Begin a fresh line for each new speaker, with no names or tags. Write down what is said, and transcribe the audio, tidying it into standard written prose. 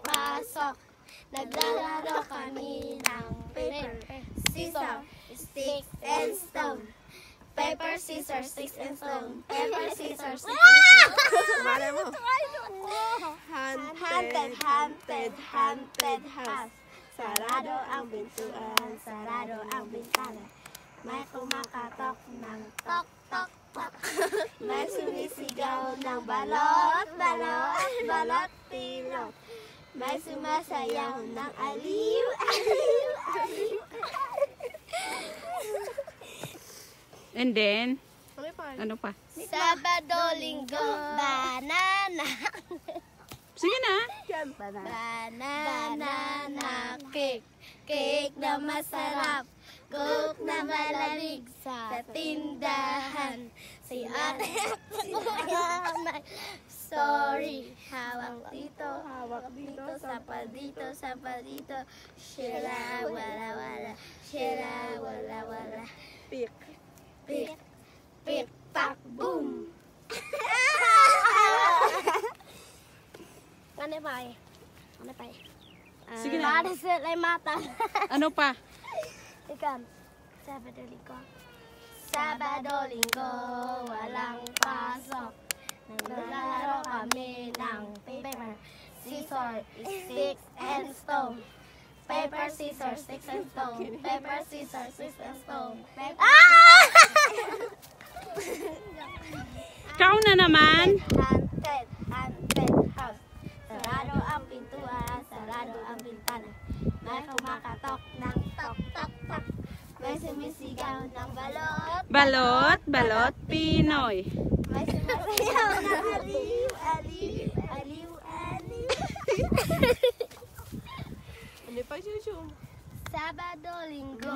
pasok. Naglalaro kami ng paper, scissors, sticks, and stone. Paper, scissors, sticks, and stone. Paper, scissors, sticks, and stone.
Mali mo.
Hunted house. Sarado ang pintuan, sarado ang bintana. May kumakatok ng tok, tok, tok. May sumisigaw ng balot, balot, balot, pilot. May sumasayaw ng aliw, aliw, aliw.
And then, ano pa?
Sabado, Linggo, banana.
Sige na.
Banana cake, cake na masarap, coke na malamig sa tindahan. Si ate at kuya sorry, hawak dito, sapa dito, sapa dito. Shira, wala, wala, shira, wala, wala.
Pick.
Pick, pick, pak, boom. Ano pa eh? Ano pa eh?
Sige na.
Para sila ay mata.
Ano pa?
Ikaw. Sabado, Linggo. Sabado, Linggo, walang pasok. Naglalaro kami ng paper, scissors, sticks, and stone. Paper, scissors, sticks, and stone. Paper, scissors, sticks, and stone.
Ikaw na naman.
Hunted house. Sarado ang pintuan, sarado ang bintana. May kumakatok ng tok, tok, tok. May sumisigaw ng balot.
Balot, balot, Pinoy.
May sumasayaw ng aliw, aliw, aliw, aliw.
Ano pa, Shushu?
Sabado, Linggo.